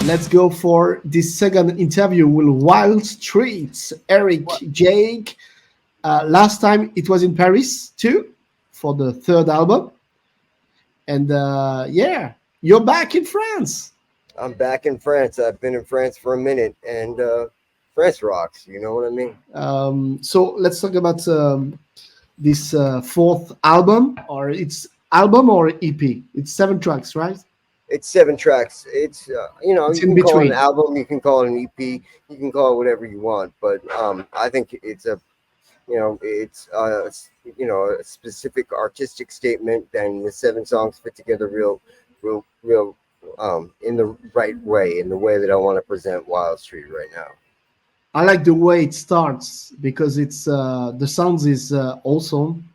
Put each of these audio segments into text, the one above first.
let's go for this second interview with Wildstreet, Eric Jayk. Last time it was in Paris too for the third album. And yeah, you're back in France. I'm back in France. I've been in France for a minute, and France rocks. You know what I mean? So let's talk about this fourth album, or it's album or EP. It's 7 tracks, right? It's 7 tracks. It's It's you in can call it an between. album, you can call it an EP, you can call it whatever you want. But I think it's a specific artistic statement, and the 7 songs fit together real in the right way, in the way that I want to present Wild Street right now. I like the way it starts because it's the sounds is awesome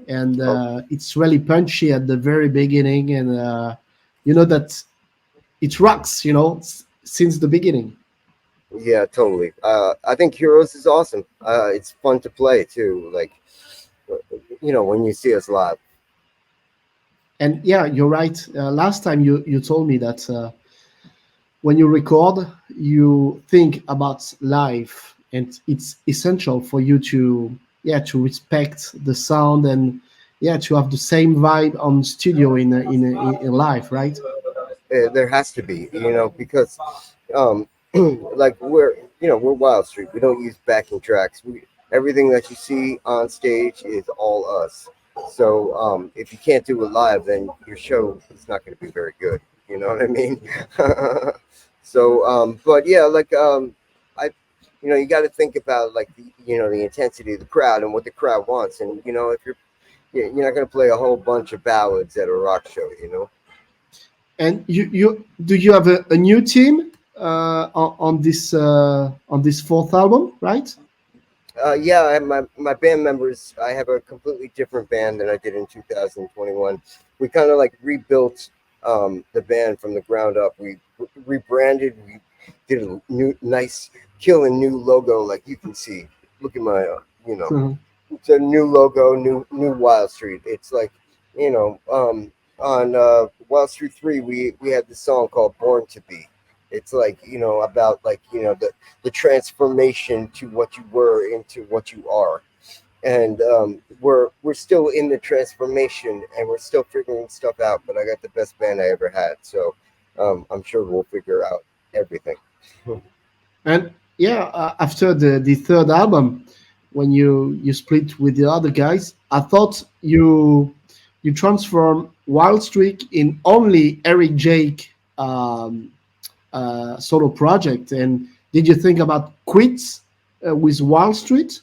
and Oh, it's really punchy at the very beginning, and you know that it rocks. Since the beginning. yeah, totally. I think Heroes is awesome. It's fun to play too. Like when you see us live. And yeah, you're right. Last time you told me that when you record, you think about life, and it's essential for you to to respect the sound and to have the same vibe on studio in live, right? There has to be, because um, like we're Wild Street. We don't use backing tracks. Everything that you see on stage is all us. So if you can't do it live, then your show is not going to be very good. You know what I mean? So, but yeah, like I, you got to think about like the intensity of the crowd and what the crowd wants, and if you're not going to play a whole bunch of ballads at a rock show. And you do you have a new team on this fourth album, right? Yeah, I have my band members. I have a completely different band than I did in 2021. We kind of like rebuilt the band from the ground up. We rebranded. We did a new, nice, killing new logo, like you can see. Look at my, Mhm. it's a new logo, new Wild Street. It's like, on Wild Street 3, we had this song called "Born to Be." It's like about like the transformation to what you were into what you are, and we're still in the transformation, and we're still figuring stuff out. But I got the best band I ever had, so I'm sure we'll figure out everything. And yeah, after the third album, when you split with the other guys, I thought you transform Wild Streak in only Eric Jake solo project. And did you think about quits with Wild Street?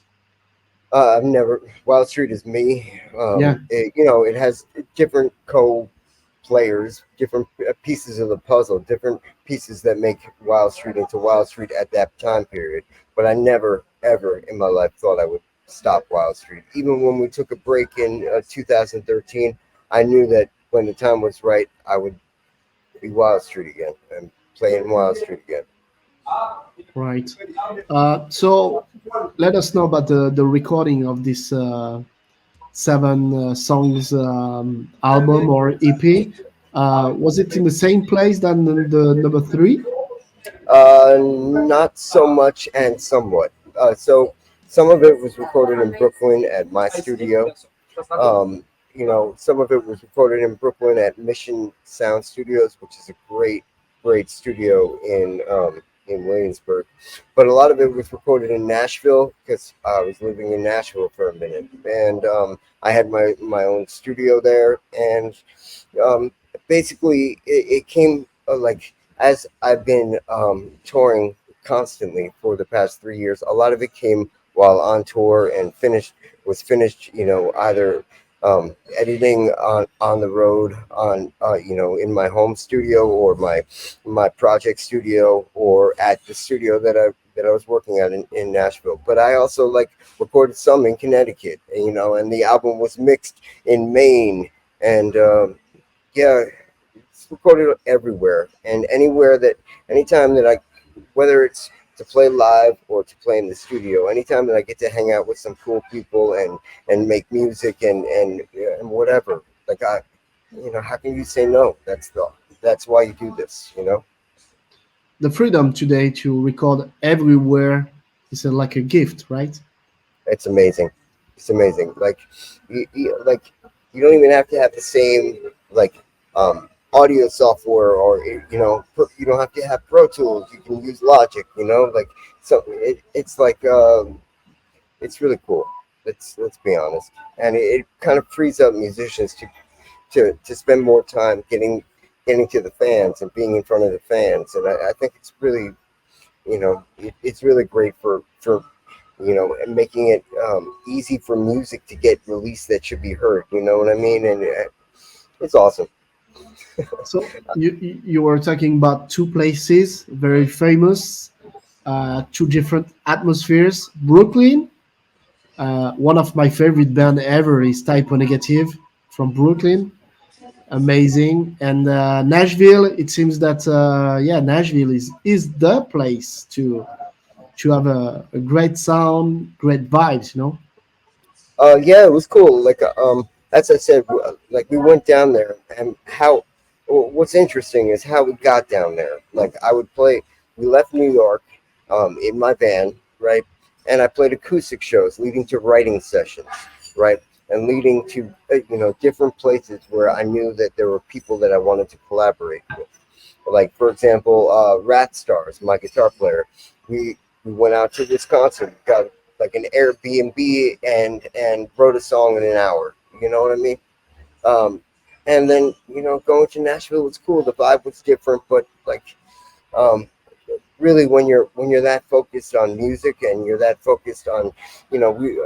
I've never. Wild Street is me. Yeah. It has different co-players, different pieces of the puzzle, different pieces that make Wild Street into Wild Street at that time period. But I never, ever in my life thought I would stop Wild Street. Even when we took a break in 2013, I knew that when the time was right, I would be Wild Street again and play in Wild Street again. Right. So let us know about the recording of this 7 songs album or EP. Was it in the same place than the number three? Not so much and somewhat. So some of it was recorded in Brooklyn at my studio. Some of it was recorded in Brooklyn at Mission Sound Studios, which is a great studio in Williamsburg. But a lot of it was recorded in Nashville because I was living in Nashville for a minute, and I had my own studio there. And basically, it came like as I've been touring constantly for the past 3 years. A lot of it came while on tour and finished, either editing on the road on in my home studio or my project studio or at the studio that I was working at in Nashville. But I also like recorded some in Connecticut, and the album was mixed in Maine, and yeah, it's recorded everywhere and anywhere that anytime that whether it's to play live or to play in the studio, anytime that I get to hang out with some cool people and make music and whatever, like how can you say no? That's why you do this. the freedom today to record everywhere is like a gift, right? It's amazing. It's amazing. Like you don't even have to have the same like audio software, or you don't have to have Pro Tools. You can use Logic. Like so it's like it's really cool. Let's be honest, and it kind of frees up musicians to spend more time getting to the fans and being in front of the fans, and I think it's really it's really great for and making it easy for music to get released that should be heard. You know what I mean? And it's awesome. So you were talking about two places, very famous, two different atmospheres. Brooklyn, one of my favorite band ever is Typo Negative from Brooklyn, amazing. And Nashville, it seems that yeah, Nashville is the place to have a great sound, great vibes. You know. Yeah, it was cool. Like as I said, like we went down there, and what's interesting is how we got down there. Like I would play. We left New York in my van, right? And I played acoustic shows, leading to writing sessions, right? And leading to different places where I knew that there were people that I wanted to collaborate with. Like for example, Rat Stars, my guitar player. We went out to Wisconsin, got like an Airbnb, and wrote a song in an hour. You know what I mean? Um, and then going to Nashville was cool. The vibe was different, but like um, really when you're that focused on music and you're that focused on you know we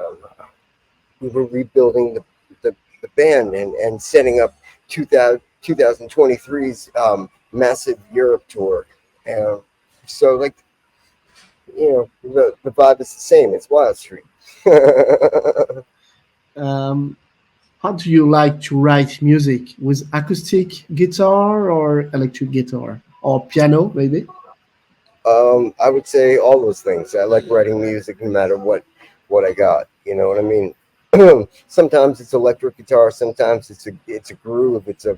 were rebuilding the band and setting up 2023's massive Europe tour. And so like the vibe is the same. It's Wildstreet. Um, how do you like to write music with acoustic guitar or electric guitar or piano, maybe? I would say all those things. I like writing music no matter what I got. You know what I mean? Sometimes it's electric guitar. Sometimes it's a groove. It's a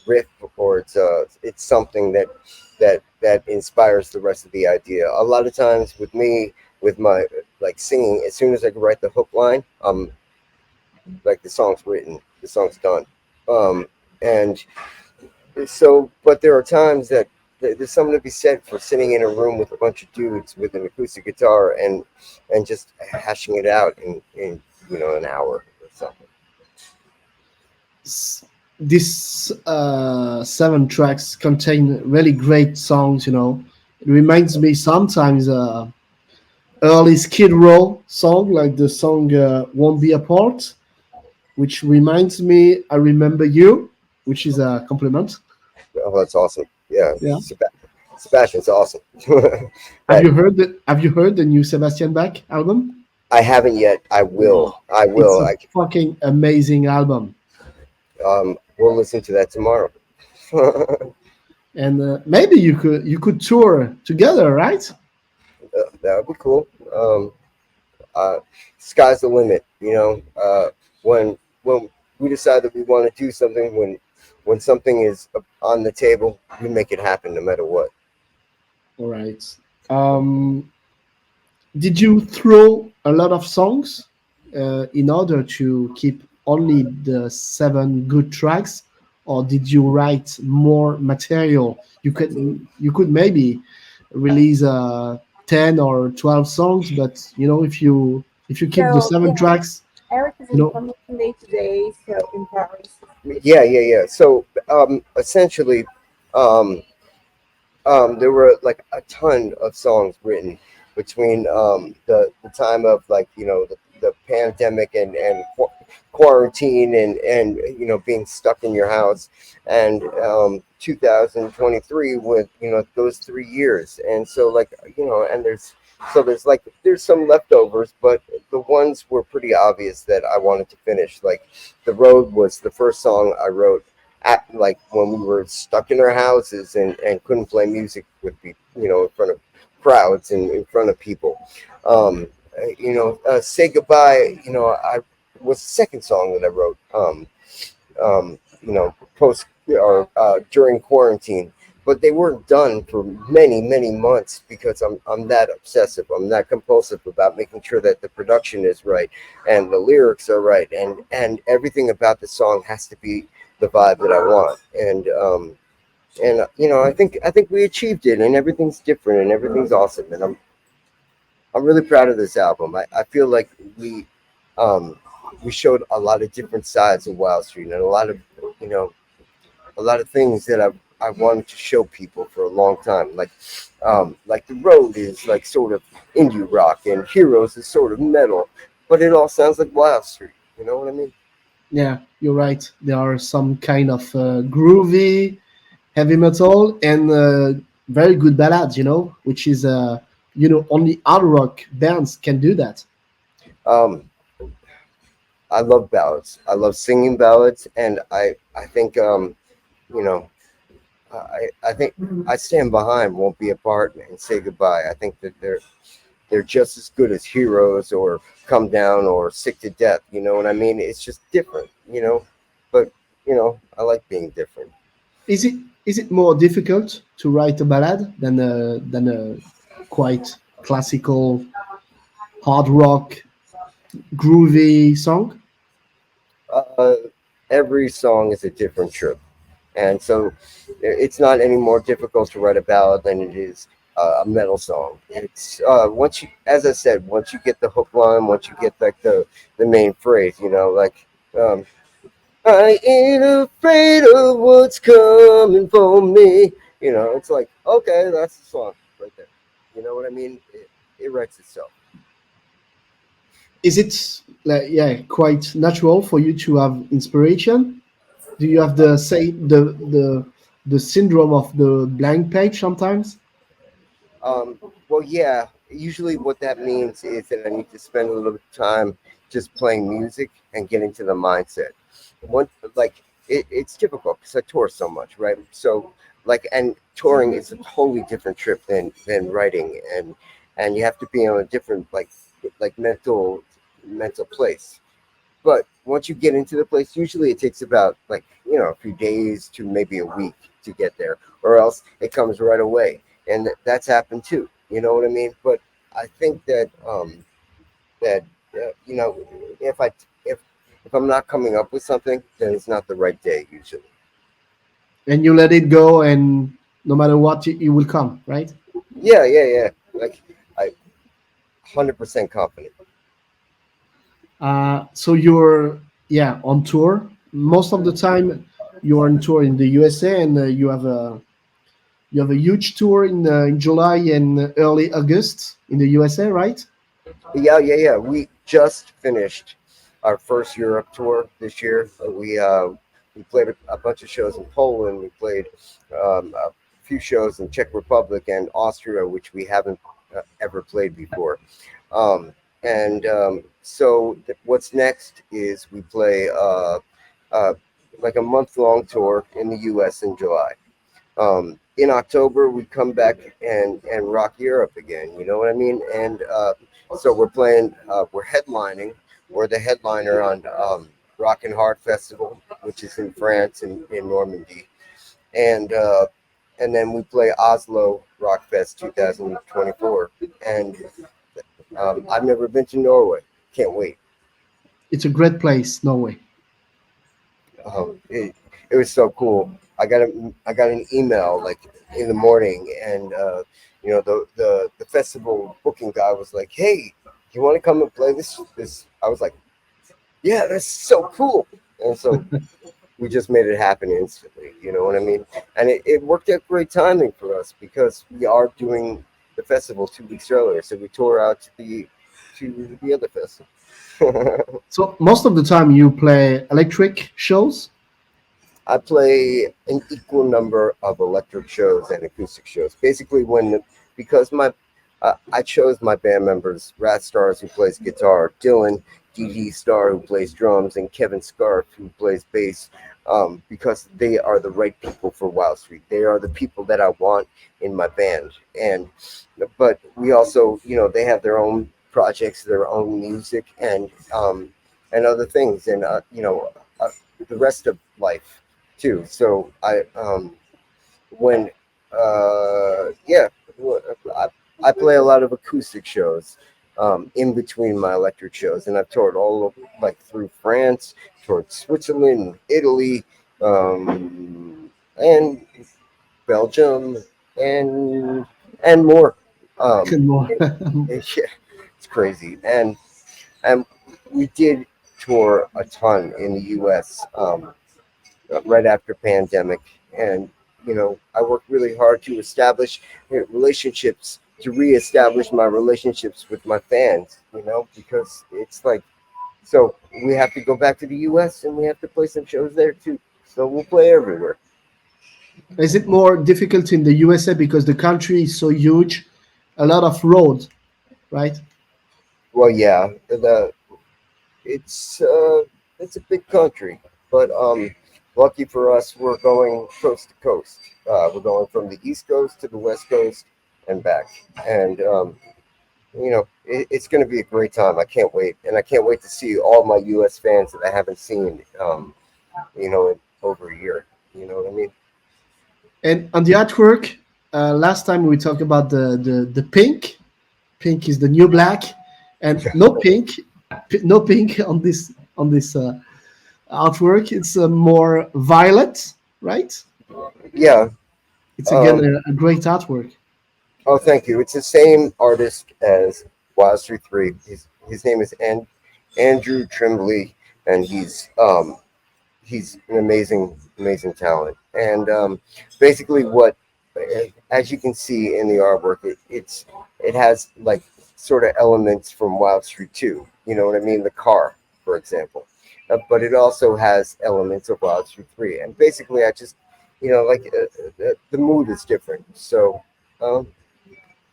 riff, or it's something that inspires the rest of the idea. A lot of times with me, with my like singing, as soon as I can write the hook line, like the song's written, the song's done. And so, but there are times that there's something to be said for sitting in a room with a bunch of dudes with an acoustic guitar and just hashing it out in an hour or something. S- These seven tracks contain really great songs. You know, it reminds me sometimes early Skid Row song, like the song "Won't Be Apart," which reminds me "I Remember You," which is a compliment. Oh, that's awesome. Yeah, Yeah. Sebastian's awesome. Have That you heard the Have you heard the new Sebastian Bach album? I haven't yet. I Wow, will. I it's will. a fucking amazing album, We'll listen to that tomorrow. and maybe you could tour together, right? That would be cool. Uh, Sky's the limit. When we decide that we want to do something, when something is on the table, we make it happen no matter what. All right. Um, did you throw a lot of songs in order to keep only the seven good tracks, or did you write more material? You could maybe release 10 or 12 songs, but if you keep the So seven yeah, tracks, Eric is you in know. Commission Day today, so in Paris. Yeah, yeah, yeah. So essentially, um, there were like a ton of songs written between the time of like the pandemic and quarantine and being stuck in your house, and 2023 with those 3 years. And so like and there's some leftovers, but the ones were pretty obvious that I wanted to finish. Like The Road was the first song I wrote like when we were stuck in our houses and couldn't play music with people, in front of crowds and in front of people. Say Goodbye, I was the second song that I wrote, post or during quarantine. but they weren't done for many months because I'm that obsessive. I'm that compulsive about making sure that the production is right and the lyrics are right and everything about the song has to be the vibe that I want. And I think we achieved it, and everything's different and everything's awesome, and I'm really proud of this album. I feel like um we showed a lot of different sides of Wild Street and you know a lot of things that I wanted to show people for a long time. Like the road is like sort of indie rock and Heroes is sort of metal, but it all sounds like Wild Street. You know what I mean? Yeah, you're right. There are some kind of groovy heavy metal and very good ballads, which is only hard rock bands can do that. Um, I love ballads. I love singing ballads, and I think you know I think I stand behind "Won't Be Apart" and "Say Goodbye." I think that they're just as good as Heroes or Come Down or Sick to Death. You know what I mean? It's just different, but I like being different. Is it more difficult to write a ballad than a quite classical hard rock groovy song? uh, every song is a different trip, and so it's not any more difficult to write a ballad than it is a metal song. It's once you, as I said, once you get the hook line, once you get like the main phrase, like um, I ain't afraid of what's coming for me. It's like, okay, that's the song right there. You know what I mean? It writes itself. Is it like, yeah, quite natural for you to have inspiration? Do you have the say the syndrome of the blank page sometimes? Well, yeah. Usually, what that means is that I need to spend a little bit of time just playing music and getting to the mindset. One, like it's difficult because I tour so much, right? So, like, and touring is a totally different trip than writing, and you have to be on a different like mental place. But once you get into the place, usually it takes about like a few days to maybe a week to get there, or else it comes right away, and that's happened too. You know what I mean? But I think that you know if I if I'm not coming up with something, then it's not the right day usually. And you let it go, and no matter what, it will come, right? Yeah, yeah, yeah. Like I 100% confident. So you're, yeah, on tour most of the time. You're on tour in the USA, and you have a huge tour in July and early August in the USA, right? Yeah, yeah, yeah. We just finished our first Europe tour this year. We played a bunch of shows in Poland. We played a few shows in Czech Republic and Austria, which we haven't ever played before. And so what's next is we play uh, like a month-long tour in the U.S. in July. In October we come back and rock Europe again. You know what I mean? And so we're headlining. We're the headliner on Rock and Hard Festival, which is in France in Normandy, and uh, and then we play Oslo Rock Fest 2024. And I've never been to Norway. Can't wait. It's a great place, Norway. It was so cool. I got an email like in the morning, and the festival booking guy was like, "Hey, you want to come and play this?" I was like, "Yeah, that's so cool." And so we just made it happen instantly. You know what I mean? And it worked out great timing for us because we are doing the festival 2 weeks earlier, so we tore out to the other festival. So most of the time you play electric shows. I play an equal number of electric shows and acoustic shows. Basically, because I chose my band members: Rat Stars, who plays guitar; Dylan, DD Star, who plays drums; and Kevin Scarf, who plays bass. Because they are the right people for Wild Street. They are the people that I want in my band. But we also, they have their own projects, their own music, and other things, and the rest of life too. So when Yeah, I, I play a lot of acoustic shows in between my electric shows, and I've toured all like through France, toured Switzerland, Italy, and Belgium, and and more. Um, More. yeah, it's crazy, and we did tour a ton in the U.S. Right after pandemic, and I worked really hard to establish relationships, to reestablish my relationships with my fans, because it's like, so we have to go back to the US and we have to play some shows there too, so we'll play everywhere. Is it more difficult in the USA because the country is so huge, a lot of road, right? Well, yeah, it's uh it's a big country, but lucky for us, we're going coast to coast. We're going from the east coast to the west coast and back, and it's going to be a great time. I can't wait, and I can't wait to see all my U.S. fans that I haven't seen, in over a year. You know what I mean? And on the artwork, last time we talked about the pink. Pink is the new black, and no pink on this artwork. It's more violet, right? Yeah. It's again Um, a great artwork. oh, thank you. It's the same artist as Wildstreet 3. His name is Andrew Trimbley, and he's an amazing talent. And basically, as you can see in the artwork, it has like sort of elements from Wild Street 2. You know what I mean? The car, for example. But it also has elements of Wild Street 3. And basically, I just, like the mood is different. Um,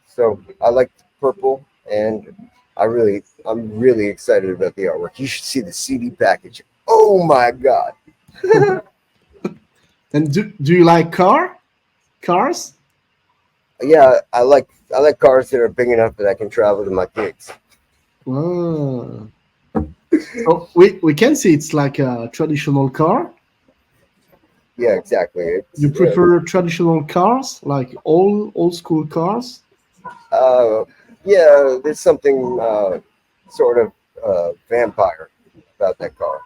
so I like purple, and I'm really excited about the artwork. You should see the CD package. Oh my God! And do you like cars? Yeah, I like cars that are big enough that I can travel to my gigs. Ah. So we can see it's like a traditional car. Yeah, exactly. You prefer traditional cars, like old school cars? Uh, yeah, there's something sort of vampire about that car.